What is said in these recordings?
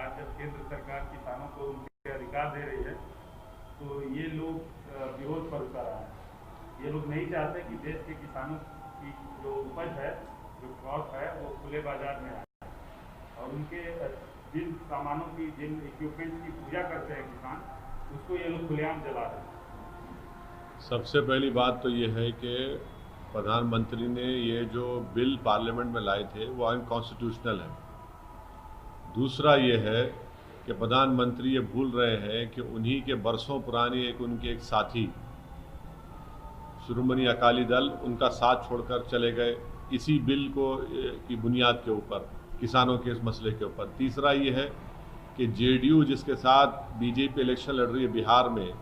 आज जब केंद्र सरकार किसानों को उनके अधिकार दे रही है तो ये लोग विरोध पर उतर आए हैं। ये लोग नहीं चाहते कि देश के किसानों की जो उपज है, जो क्रॉप है, वो खुले बाजार में आए और उनके जिन सामानों की, जिन इक्विपमेंट्स की पूजा करते हैं किसान, उसको ये लोग खुलेआम जला रहे हैं। सबसे पहली बात तो ये है कि प्रधानमंत्री ने ये जो बिल पार्लियामेंट में लाए थे वो अनकॉन्स्टिट्यूशनल है। दूसरा ये है कि प्रधानमंत्री ये भूल रहे हैं कि उन्हीं के बरसों पुरानी उनके एक साथी शिरोमणि अकाली दल उनका साथ छोड़कर चले गए इसी बिल को की बुनियाद के ऊपर, किसानों के इस मसले के ऊपर। तीसरा ये है कि जेडीयू जिसके साथ बीजेपी इलेक्शन लड़ रही है बिहार में,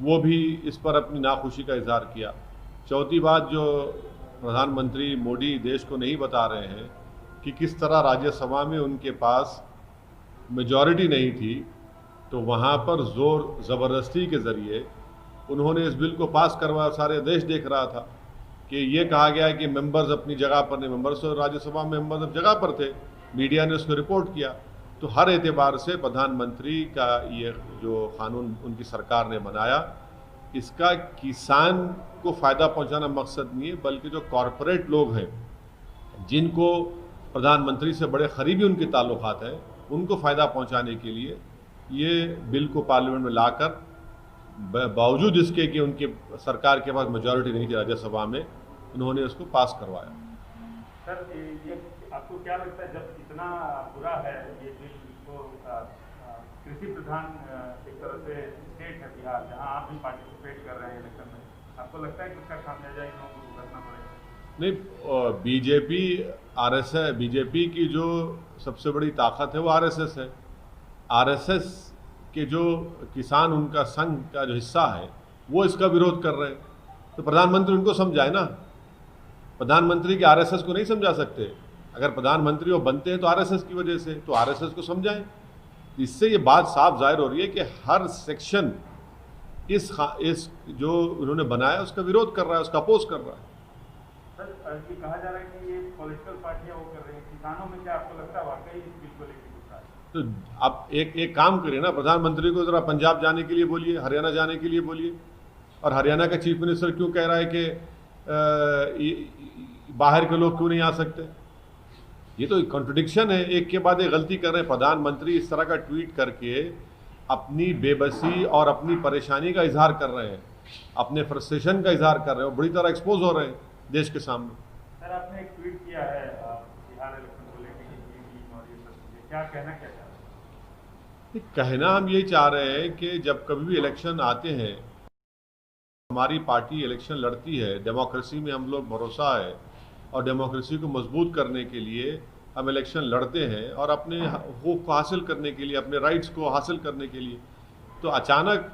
वो भी इस पर अपनी नाखुशी का इजहार किया। चौथी बात जो प्रधानमंत्री मोदी देश को नहीं बता रहे हैं कि किस तरह राज्यसभा में उनके पास मेजॉरिटी नहीं थी, तो वहाँ पर ज़ोर ज़बरदस्ती के ज़रिए उन्होंने इस बिल को पास करवाया। सारे देश देख रहा था कि ये कहा गया है कि मेंबर्स अपनी जगह पर नहीं, मेंबर्स राज्यसभा में मेंबर्स अपनी जगह पर थे, मीडिया ने उसको रिपोर्ट किया। तो हर एतबार से प्रधानमंत्री का ये जो कानून उनकी सरकार ने बनाया, इसका किसान को फ़ायदा पहुंचाना मकसद नहीं है, बल्कि जो कॉरपोरेट लोग हैं जिनको प्रधानमंत्री से बड़े करीबी उनके ताल्लुकात हैं, उनको फ़ायदा पहुंचाने के लिए ये बिल को पार्लियामेंट में लाकर, बावजूद इसके कि उनके सरकार के पास मेजॉरिटी नहीं थी राज्यसभा में, उन्होंने उसको पास करवाया। सर, ये आपको क्या लगता है, जब इतना बुरा है ये बिल, तो कृषि प्रधान एक तरह से स्टेट है बिहार, जहां आप भी पार्टिसिपेट कर रहे हैं इलेक्शन में, आपको लगता है कि उसका खामियाजा इन लोगों को भुगतना पड़ेगा? नहीं, बीजेपी आरएसएस, बीजेपी की जो सबसे बड़ी ताकत है वो आरएसएस है। आरएसएस के जो किसान उनका संघ का जो हिस्सा है वो इसका विरोध कर रहे हैं, तो प्रधानमंत्री उनको समझाए ना। प्रधानमंत्री के आरएसएस को नहीं समझा सकते। अगर प्रधानमंत्री वो बनते हैं तो आरएसएस की वजह से, तो आरएसएस को समझाएं। इससे ये बात साफ जाहिर हो रही है कि हर सेक्शन इस जो उन्होंने बनाया उसका विरोध कर रहा है, उसका अपोज कर रहा है। सर, ये कहा जा रहा है कि ये पॉलिटिकल पार्टियां वो कर रही हैं, किसानों में क्या आपको लगता है वाकई इस बिल को लेकर गुस्सा है? तो आप एक काम करिए ना, प्रधानमंत्री को जरा पंजाब जाने के लिए बोलिए, हरियाणा जाने के लिए बोलिए। और हरियाणा का चीफ मिनिस्टर क्यों कह रहा है कि बाहर के लोग क्यों नहीं आ सकते? ये तो कॉन्ट्रडिक्शन है, एक के बाद एक गलती कर रहे हैं। प्रधानमंत्री इस तरह का ट्वीट करके अपनी बेबसी और अपनी परेशानी का इजहार कर रहे हैं, अपने फ्रस्ट्रेशन का इजहार कर रहे हैं, बुरी तरह एक्सपोज हो रहे हैं देश के सामने। सर, आपने एक ट्वीट किया है बिहार इलेक्शन को लेकर और ये सब, क्या कहना क्या चाह रहे हैं? कहना हम यही चाह रहे हैं कि जब कभी भी इलेक्शन आते हैं, हमारी पार्टी इलेक्शन लड़ती है, डेमोक्रेसी में हम लोग भरोसा है और डेमोक्रेसी को मजबूत करने के लिए हम इलेक्शन लड़ते हैं और अपने हकूक़ को हासिल करने के लिए, अपने राइट्स को हासिल करने के लिए। तो अचानक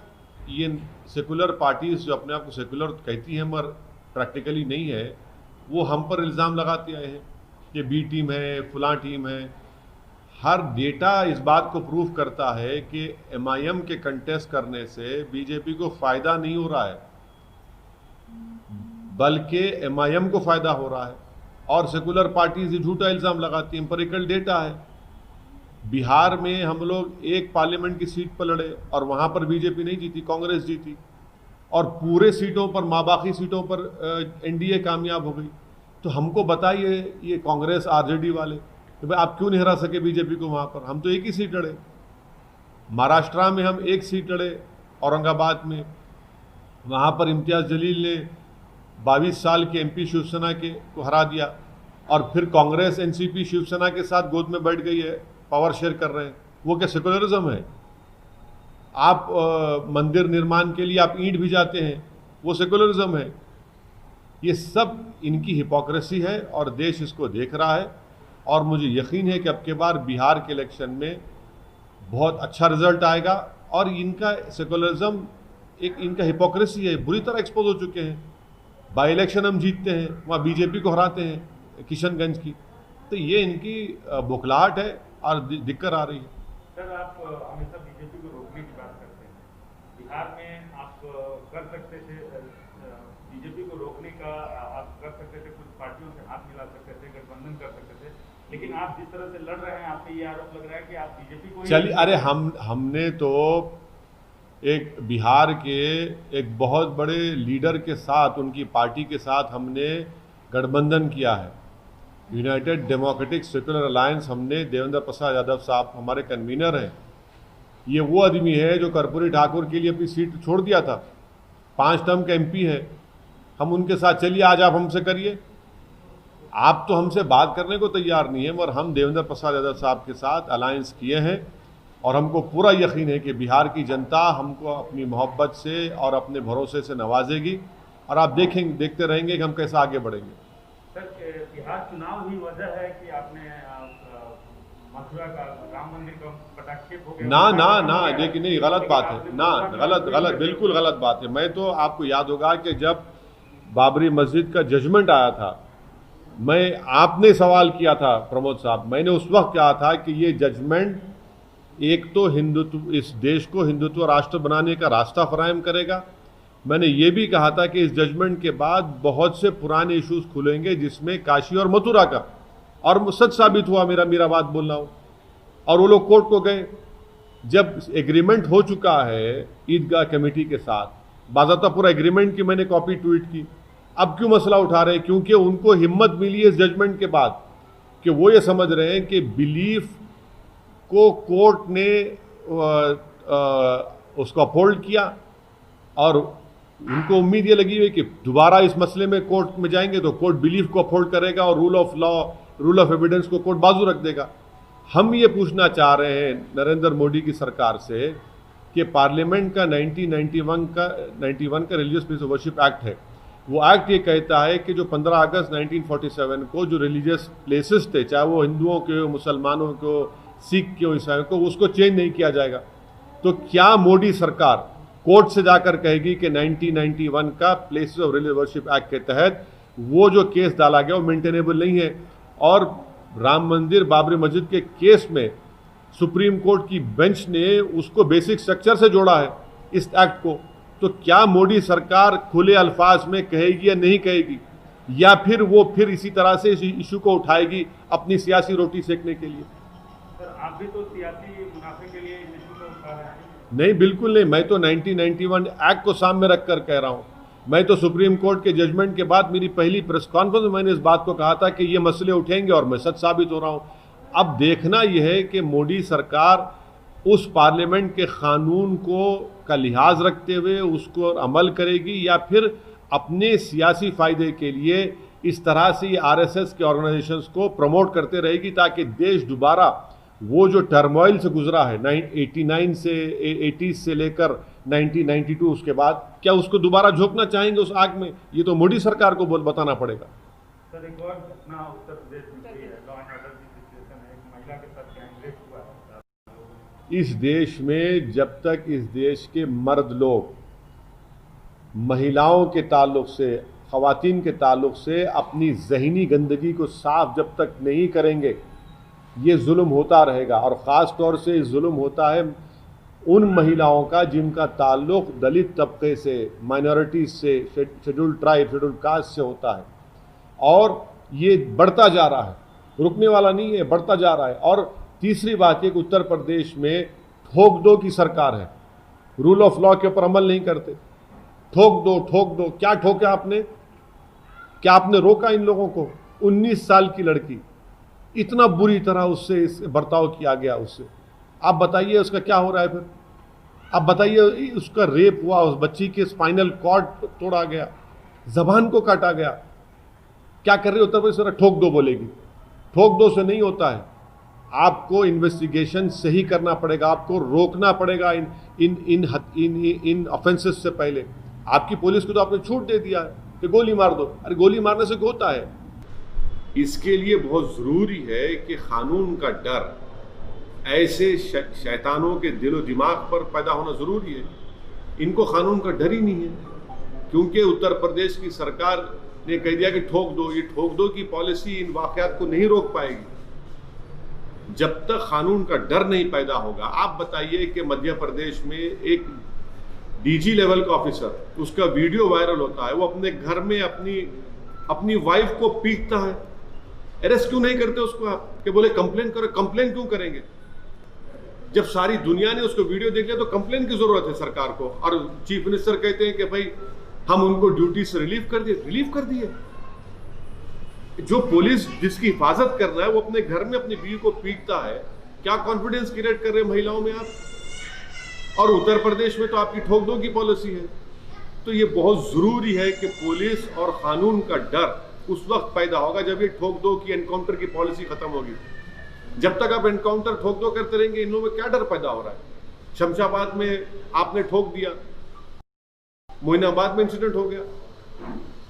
ये सेकुलर पार्टीज़ जो अपने आप को सेकुलर कहती हैं मगर प्रैक्टिकली नहीं है, वो हम पर इल्ज़ाम लगाते आए हैं कि बी टीम है, फलां टीम है। हर डेटा इस बात को प्रूव करता है कि एमआईएम के कंटेस्ट करने से बीजेपी को फ़ायदा नहीं हो रहा है, बल्कि एमआईएम को फ़ायदा हो रहा है। और सेकुलर पार्टीज झूठा इल्ज़ाम लगाती हैं, एम्पिरिकल डेटा है। बिहार में हम लोग एक पार्लियामेंट की सीट पर लड़े और वहाँ पर बीजेपी नहीं जीती, कांग्रेस जीती, और पूरे सीटों पर, बाकी सीटों पर एनडीए कामयाब हो गई। तो हमको बताइए ये कांग्रेस आरजेडी वाले कि भाई आप क्यों नहीं हरा सके बीजेपी को वहाँ पर? हम तो एक ही सीट लड़े। महाराष्ट्र में हम एक सीट लड़े, औरंगाबाद में, वहाँ पर इम्तियाज़ जलील ने 22 साल के एमपी शिवसेना के को हरा दिया। और फिर कांग्रेस एनसीपी शिवसेना के साथ गोद में बैठ गई है, पावर शेयर कर रहे हैं। वो क्या सेकुलरिज्म है? आप मंदिर निर्माण के लिए आप ईंट भिजाते हैं, वो सेकुलरिज्म है? ये सब इनकी हिपोक्रेसी है और देश इसको देख रहा है। और मुझे यकीन है कि अब के बार बिहार के इलेक्शन में बहुत अच्छा रिजल्ट आएगा। और इनका सेकुलरिज्म, एक इनका हिपोक्रेसी है, बुरी तरह एक्सपोज हो चुके हैं। बाई इलेक्शन हम जीतते हैं, वहाँ बीजेपी को हराते हैं किशनगंज की। तो ये इनकी बौखलाहट है और दिक्कत आ रही है। सर, आप हमेशा बीजेपी को रोकने की बात करते हैं। बिहार में आप कर सकते थे, बीजेपी को रोकने का आप कर सकते थे, कुछ पार्टियों से हाथ मिला सकते थे, गठबंधन कर सकते थे, लेकिन आप जिस तरह से लड़ रहे हैं, आपसे ये आरोप लग रहा है कि आप बीजेपी को चलिए, अरे हमने तो एक बिहार के एक बहुत बड़े लीडर के साथ, उनकी पार्टी के साथ हमने गठबंधन किया है। यूनाइटेड डेमोक्रेटिक सेक्युलर अलायंस, हमने देवेंद्र प्रसाद यादव साहब हमारे कन्वीनर हैं। ये वो आदमी है जो कर्पूरी ठाकुर के लिए अपनी सीट छोड़ दिया था, 5 टर्म का एमपी है। हम उनके साथ, चलिए आज आप हमसे करिए। आप तो हमसे बात करने को तैयार नहीं है, मगर हम देवेंद्र प्रसाद यादव साहब के साथ अलायंस किए हैं और हमको पूरा यकीन है कि बिहार की जनता हमको अपनी मोहब्बत से और अपने भरोसे से नवाजेगी और आप देखते रहेंगे कि हम कैसे आगे बढ़ेंगे। सर, बिहार चुनाव ही वजह है कि आपने मथुरा का राम मंदिर का पटाक्षेप हो गया? ना, लेकिन नहीं, गलत बात है ना, गलत, बिल्कुल गलत बात है। मैं तो, आपको याद होगा कि जब बाबरी मस्जिद का जजमेंट आया था, आपने सवाल किया था प्रमोद साहब, मैंने उस वक्त कहा था कि ये जजमेंट एक तो हिंदुत्व, इस देश को हिंदुत्व राष्ट्र बनाने का रास्ता फराहम करेगा। मैंने ये भी कहा था कि इस जजमेंट के बाद बहुत से पुराने इश्यूज खुलेंगे, जिसमें काशी और मथुरा का, और सच साबित हुआ, मेरा बात बोल रहा हूँ। और वो लोग कोर्ट को गए। जब एग्रीमेंट हो चुका है ईदगाह कमेटी के साथ, बाज़ाब्ता पूरा एग्रीमेंट की मैंने कॉपी ट्वीट की, अब क्यों मसला उठा रहे हैं? क्योंकि उनको हिम्मत मिली इस जजमेंट के बाद कि वो ये समझ रहे हैं कि बिलीफ को कोर्ट ने उसको अपहोल्ड किया, और उनको उम्मीद ये लगी हुई कि दोबारा इस मसले में कोर्ट में जाएंगे तो कोर्ट बिलीफ को अपहोल्ड करेगा और rule of law, rule of evidence को कोर्ट बाजू रख देगा। हम ये पूछना चाह रहे हैं नरेंद्र मोदी की सरकार से कि पार्लियामेंट का 1991 का religious place of worship act है, वो एक्ट ये कहता है कि जो 15 अगस्त 1947 को जो रिलीजियस प्लेसेस थे, चाहे वो हिंदुओं के हो, मुसलमानों को, सिख के हो, ईसाइयों को, उसको चेंज नहीं किया जाएगा। तो क्या मोदी सरकार कोर्ट से जाकर कहेगी कि 1991 का places of religious worship act के तहत वो जो केस डाला गया वो मेंटेनेबल नहीं है? और राम मंदिर, बाबरी मस्जिद के केस में सुप्रीम कोर्ट की बेंच ने उसको बेसिक स्ट्रक्चर से जोड़ा है, इस एक्ट को। तो क्या मोदी सरकार खुले अल्फाज में कहेगी या नहीं कहेगी, या फिर वो इसी तरह से इस इशू को उठाएगी अपनी सियासी रोटी सेकने के लिए? सर, आप भी तो सियासी मुनाफे के लिए इस इशू को उठा रहे हैं। नहीं, बिल्कुल नहीं। मैं तो 1991 एक्ट को सामने रखकर कह रहा हूं। मैं तो सुप्रीम कोर्ट के जजमेंट के बाद मेरी पहली प्रेस कॉन्फ्रेंस में मैंने इस बात को कहा था कि ये मसले उठेंगे, और मैं सच साबित हो रहा हूं। अब देखना यह है कि मोदी सरकार उस पार्लियामेंट के कानून का लिहाज रखते हुए उसको अमल करेगी, या फिर अपने सियासी फायदे के लिए इस तरह से आरएसएस के ऑर्गेनाइजेशंस को प्रमोट करते रहेगी, ताकि देश दोबारा वो जो टर्मोइल से गुजरा है 1989 से 80 से लेकर 1992, उसके बाद क्या उसको दोबारा झोंकना चाहेंगे उस आग में? ये तो मोदी सरकार को बताना पड़ेगा। सर, एक और घटना उत्तर प्रदेश में हुई है, लॉ एंड ऑर्डर की सिचुएशन है, एक महिला के साथ गैंगरेप हुआ है। इस देश में जब तक इस देश के मर्द लोग महिलाओं के ताल्लुक से, ख़वातीन के ताल्लुक से अपनी ज़हनी गंदगी को साफ जब तक नहीं करेंगे, ये जुल्म होता रहेगा। और ख़ास तौर से जुल्म होता है उन महिलाओं का जिनका ताल्लुक दलित तबके से, माइनॉरिटीज़ से, शेड्यूल्ड ट्राइब, शेड्यूल्ड कास्ट से होता है, और ये बढ़ता जा रहा है, रुकने वाला नहीं है, बढ़ता जा रहा है। और तीसरी बात ये कि उत्तर प्रदेश में ठोक दो की सरकार है, रूल ऑफ लॉ के ऊपर अमल नहीं करते। ठोक दो, क्या ठोका आपने? क्या आपने रोका इन लोगों को? 19 साल की लड़की, इतना बुरी तरह उससे बर्ताव किया गया उससे। आप बताइए उसका क्या हो रहा है फिर? आप बताइए, उसका रेप हुआ, उस बच्ची के स्पाइनल कॉर्ड तोड़ा गया, जबान को काटा गया। क्या कर रही उत्तर प्रदेश? ठोक दो बोलेगी। ठोक दो से नहीं होता है, आपको इन्वेस्टिगेशन सही करना पड़ेगा, आपको रोकना पड़ेगा इन ऑफेंसेस से पहले। आपकी पुलिस को तो आपने छूट दे दिया है कि गोली मार दो। अरे गोली मारने से होता है? इसके लिए बहुत ज़रूरी है कि कानून का डर ऐसे शैतानों के दिलो दिमाग पर पैदा होना ज़रूरी है। इनको कानून का डर ही नहीं है, क्योंकि उत्तर प्रदेश की सरकार ने कह दिया कि ठोक दो। ये ठोक दो की पॉलिसी इन वाक़यात को नहीं रोक पाएगी जब तक कानून का डर नहीं पैदा होगा। आप बताइए कि मध्य प्रदेश में एक डीजी लेवल का ऑफिसर, उसका वीडियो वायरल होता है, वो अपने घर में अपनी वाइफ को पीटता है, अरेस्ट क्यों नहीं करते उसको आप कि बोले कंप्लेन करो? कंप्लेन क्यों करेंगे? जब सारी दुनिया ने उसको वीडियो देख लिया तो कंप्लेन की जरूरत है सरकार को। और चीफ मिनिस्टर कहते हैं कि भाई हम उनको ड्यूटी से रिलीव कर दिए। जो पुलिस जिसकी हिफाजत कर रहा है वो अपने घर में अपनी बीवी को पीटता है, क्या कॉन्फिडेंस क्रिएट कर रहे हैं महिलाओं में आप? और उत्तर प्रदेश में तो आपकी ठोक दो की पॉलिसी है। तो ये बहुत जरूरी है कि पुलिस और कानून का डर उस वक्त पैदा होगा जब ये ठोक दो की एनकाउंटर की पॉलिसी खत्म होगी। जब तक आप एनकाउंटर ठोक दो करते रहेंगे, इन लोगों में क्या डर पैदा हो रहा है? शमशाबाद में आपने ठोक दिया, मोइनाबाद में इंसिडेंट हो गया।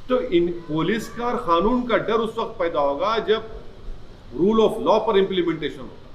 तो इन पुलिस का और कानून का डर उस वक्त पैदा होगा जब रूल ऑफ लॉ पर इंप्लीमेंटेशन होगा।